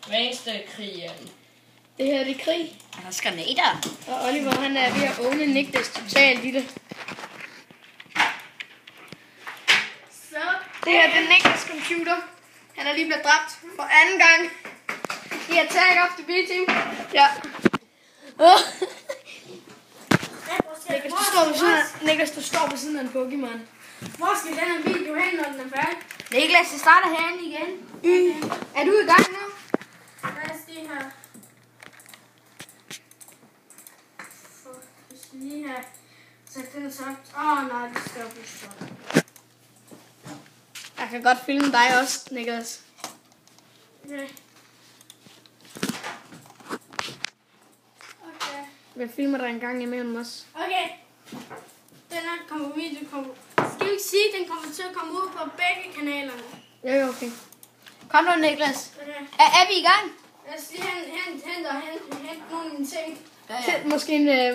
Hver eneste krig. Det her det er krig. Han har granater. Og Oliver han er ved at åbne Niklas totalt i det. Så det her det er Niklas computer. Han er lige blevet dræbt for anden gang. I Attack of the B-Team. Ja. Niklas, du står ved siden af en Pokémon. Hvor skal den her video hen, når den er færdig? Niklas, det starter herinde igen. Okay. Er du i gang nu? Lad os lige her. Vi skal lige have sat den så op. Nej, det skal jo blive sådan. Jeg kan godt filme dig også, Niklas. Okay. Okay. Jeg filmer dig en gang imellem også. Okay. Den her video kommer... Skal vi ikke sige, at den kommer til at komme ud på begge kanalerne? Ja, okay. Kom nu, Niklas. Okay. Er vi i gang? Lad os lige hente nogle af mine ting. Ja.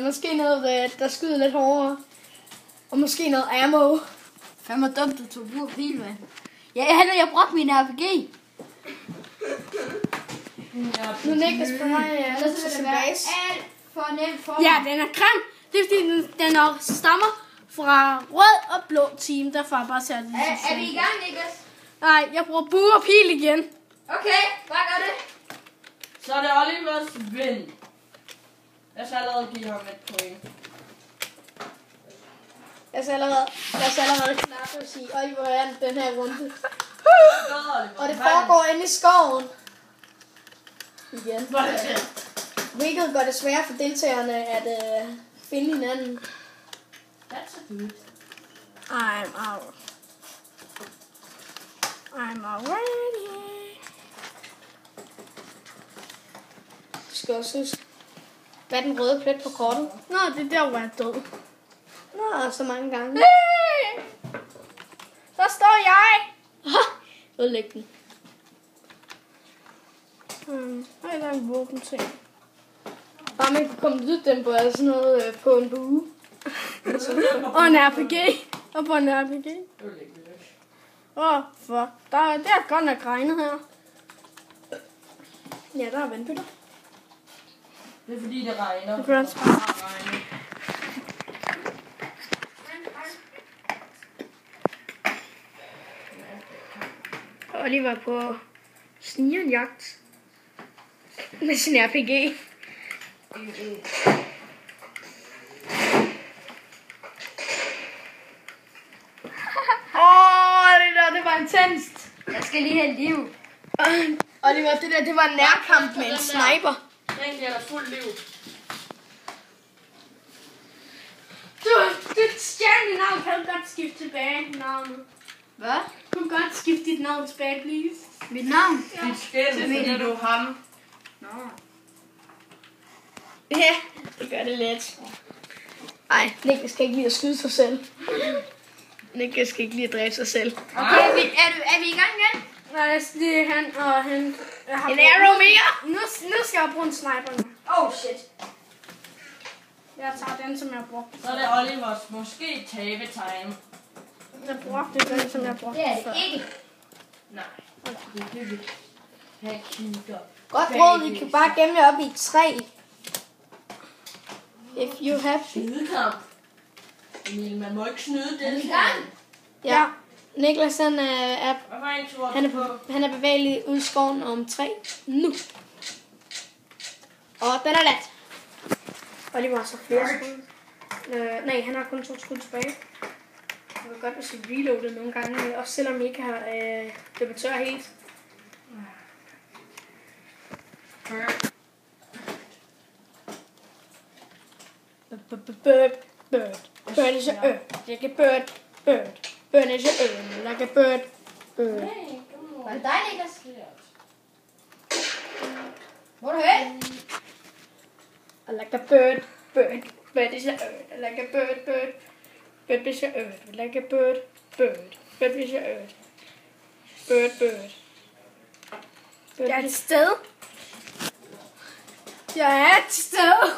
Måske noget, der skyder lidt hårdere. Og måske noget ammo. Fandme dumt, du tog bur pil, mand. Jeg brugte min RPG. Nu Niklas på mig, Så vil det være alt for nemt for Ja, den er grim. Det er fordi, den stammer fra rød og blå team. Derfor er jeg bare sat det. Er vi i gang, Niklas? Nej, jeg bruger bue og pil igen. Okay, bare gør det. Så er det Olivers vind. Jeg skal allerede give ham et point. Jeg er allerede klar til at sige, Oliver er den her runde. Og det foregår inde i skoven. Igen. Hvilket gør det svært for deltagerne at finde hinanden. That's a good. I'm out. I'm already. Du skal også huske, hvad er den røde plet på kortet? Nå, det er der, hvor jeg er død. Nå, så mange gange. Hey! Der står jeg. Ødelæg den. Der er en våben ting. Bare man kan komme ud den på sådan noget på en bue. Og en RPG. Og på en RPG. For der er godt nok regnet her. Ja, der er vandpytter. Det er fordi, det regner. Det bliver også regner. Oliver på snigerjagt med sin RPG. Det var intenst. Jeg skal lige have liv. Oliver, det var en nærkamp med en sniper. Den giver dig fuld liv. Du stjal dit navn. Kan du godt skifte tilbage navnet? Hvad? Du kan godt skifte dit navn tilbage, please. Mit navn? Dit skæld, fordi du er ham. Nå. Ja, det gør det let. Ej, Niklas skal ikke lide at skyde sig selv. Niklas skal ikke lide at dræbe sig selv. Okay, er vi i gang igen? Nej, det er han og han. En arrow mere! Nu skal jeg bruge en sniper nu. Oh shit. Jeg tager den, som jeg brugte. Så er det Olivers måske tabetegn. Jeg brugte den, som jeg brugte Det er før. det ikke. Nej. Det vil have kigger. Godt råd, I kan bare gemme jer op i et træ. If you have... Skydekamp. Emil, man må ikke snyde det. Ja. Niklas han er Hvad for en tur er du på? han er bevægelig ud i skoven om 3 nu. Og den er let. Oliver har så flere skud. Nej, han har kun 2 skud tilbage. Det var godt, hvis vi reloadede nogle gange, også selvom vi ikke har debattør helt. Bird is a bird, like a bird, bird. Bird is a bird, like a bird, bird. Var det dig, Niklas? Hvor er du hen? Like a bird, bird. Bird is a bird, like a bird, bird. Bird is a bird, like a bird, bird. Bird is a bird. Bird, bird. Jeg er et sted. Jeg er et sted.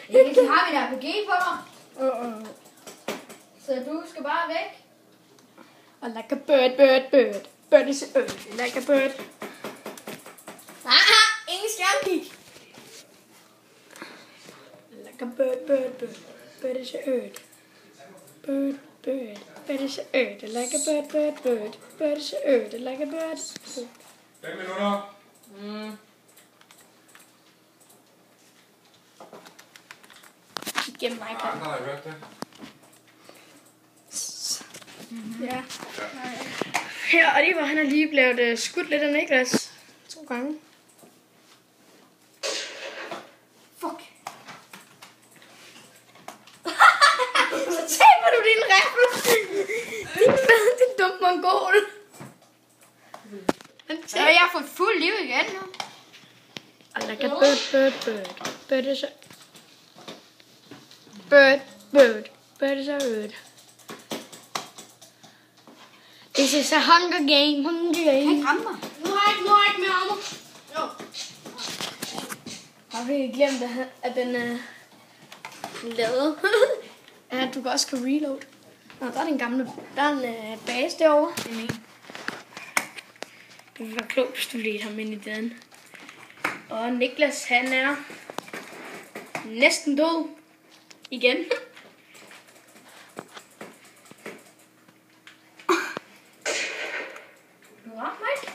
Niklas, har vi et RPG for mig? Så du skal bare væk. Like a bird, bird, bird. Bird is a bird, like a bird. Ingen skærmkig. Like a bird, bird, bird. Bird is a bird. Bird, bird. Bird is a bird, like a bird, bird, bird. Bird is a bird, like a bird. 5 minutter. Gennem mig. Andre har hørt det. Ja. Her, Oliver, han er lige blevet skudt lidt af Niklas 2 gange. Fuck. Så taber du din riffel. Din dumme mongol. Så jeg har fået fuld liv igen nu. Like a bird, bird, bird. Bird is a... Bird, bird. Bird is a bird. This is a Hunger Game, Hunger Game. Han rammer. Nu har jeg ikke mere armor. Jo. Har vi glemt, at den er lavet? Ja, du kan også kan reload. Nå, der er den gamle... Der er en base derovre. Det ville være klogt, hvis du ledte ham ind i den. Og Niklas, han er næsten død. Igen. Du rammer mig ikke.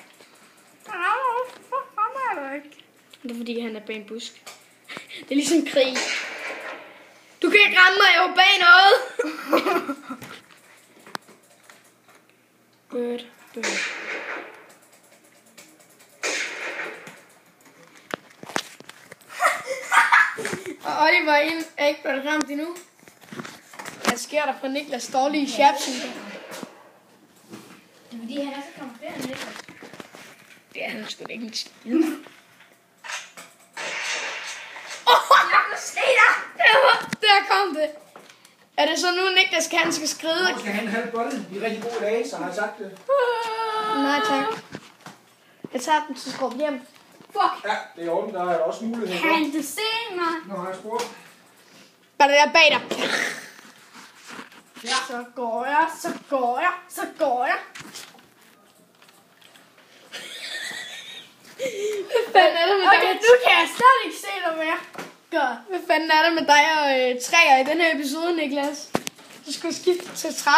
Fuck, rammer jeg ikke. Det er fordi, han er bag en busk. Det er ligesom krig. Du kan ikke ramme mig, jeg er jo bag noget. Bird, bird. Og Oliver er ikke blevet ramt endnu. Hvad sker der for Niklas dårlige sharpshooter? Det er fordi, han er så kamuflerende, Niklas. Det er han sgu da ikke en skid. Jeg kan se dig! Der kom det. Er det så nu, Niklas kan skal skride? Nu skal han have bolden. Vi er rigtig gode dage, så har jeg sagt det. Nej, tak. Jeg tager den til skrup hjem. Fuck! Ja, det er orden. Der er også mulighed for. Kan du se mig? Nå, har jeg spurgt. Hvad er der bag dig? Ja. Så går jeg, så går jeg, så går jeg. Hvad fanden er det med dig? Okay, nu kan jeg slet ikke se dig mere. Godt. Hvad fanden er der med dig og træer i den her episode, Niklas? Du skulle skifte til træ.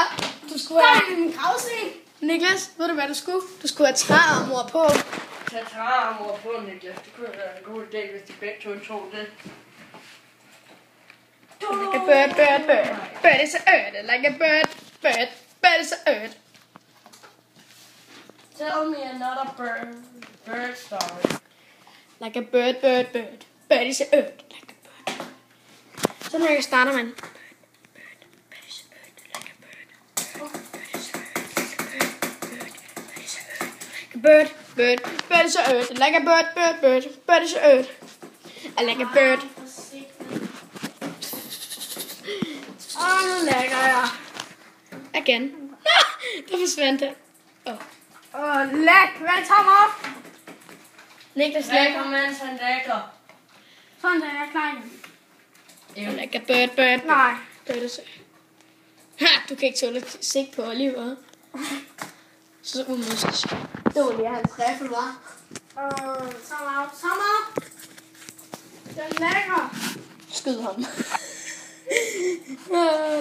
Du skulle Der have... er en gravsten. Niklas, ved du hvad du skulle? Du skulle have træarmor på. Tag træarmor på, Niklas. Det kunne være en god idé, hvis de begge to tog det. Like a bird, bird, bird. Bird is a bird. Like a bird, bird. Bird is a bird. Tell me another bird story. Like a bird, bird, bird. Bird is a bird. Like a bird. Så når jeg starter, man. Bird is a bird. Like a bird. Bird is a bird. Bird, bird is a bird. Like a bird, bird, bird. Bird is a bird. I like a bird. Nu lægger jeg. Again. Der forsvandt det. Læg. Hvad tager mig op? Niklas Lækker, lækker. mens han lækker. Sådan der, jeg er klar igen. I like a bird, bird. Nej. Bird is a... Ha, du kan ikke tåle at sigte på Oliver. Så umusisk. Det var lige hans riffel, var. Tag mig op, tag mig op. Den lægger. Skyd ham.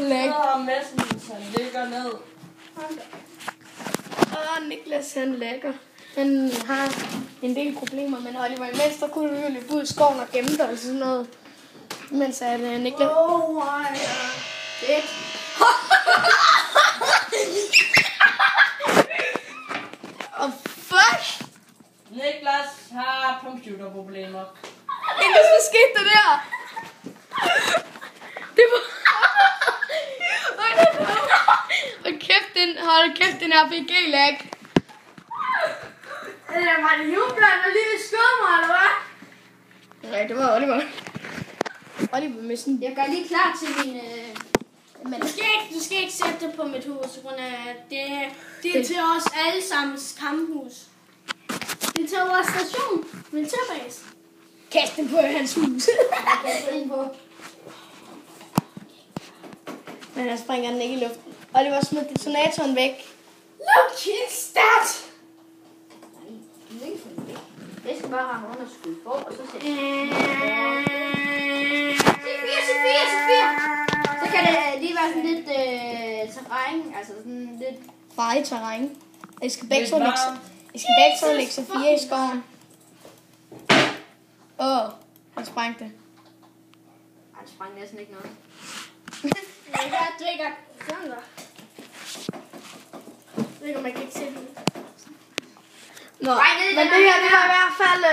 Læk. Messens, han ligger ned. Niklas han lækker. Han har en del problemer, men Oliver imens, der kunne du jo løbe ud i skoven og gemme dig og sådan noget. Mens at Niklas... Oh my god. Fedt. Fuck! Niklas har computerproblemer. Niklas, hvad skete der der? Det var... Hold kæft, den RPG-lag. Var det Jubland, der lige skød mig, eller hvad? Nej, det var Oliver. Oliver med sådan... Jeg gør lige klar til min... Men du skal ikke sætte det på mit hus, på grund af det er til os alle sammens kamphus. Det er til vores station, militærbase. Kast den på hans hus. Men jeg springer den ikke i luften. Oliver smed detonatoren væk. Look, it's that! bare ramme underskud på, og så sætte. Så kan det lige være sådan lidt terræn, altså sådan lidt farligt terræn. I skal begge to lægge sig 4 i skoven. Han sprang det. Han sprang næsten ikke noget. Jeg drikker. Sådan der. Jeg ved ikke, om man kan ikke se det. Nå, men det her, det var i hvert fald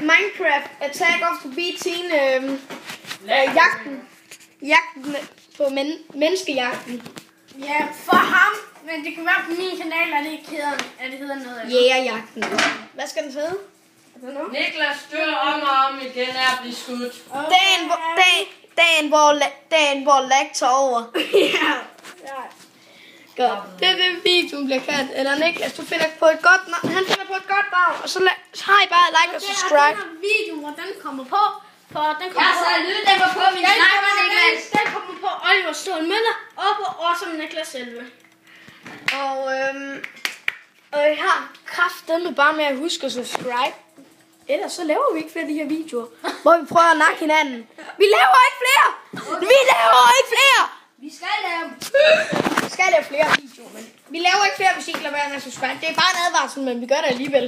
Minecraft Attack of the B-Teen jagten på menneskejagten. Ja, for ham. Men det kan være på min kanal, at det hedder noget af. Jægerjagten. Hvad skal den hedde? Niklas dør om og om igen er at blive skudt. Dagen hvor lag tager over. Ja. Godt. Det er det videoen bliver kaldt. Eller Niklas, du finder på et godt navn. Han finder på et godt navn. Og så har I bare like og subscribe. Den her video, hvor den kommer på. For den kommer Jeg så lyddæmper på min sniper, Niklas. Den kommer på Oliver Stål Møller. Og på Awesome Niklas selve. Og I har kraftedeme bare med at huske at subscribe. Ellers så laver vi ikke flere af de her videoer, hvor vi prøver at nakke hinanden. Vi laver ikke flere! Vi skal lave dem. Vi skal lave flere videoer, men vi laver ikke flere, hvis I ikke lader være med at subscribe. Det er bare en advarsel, men vi gør det alligevel.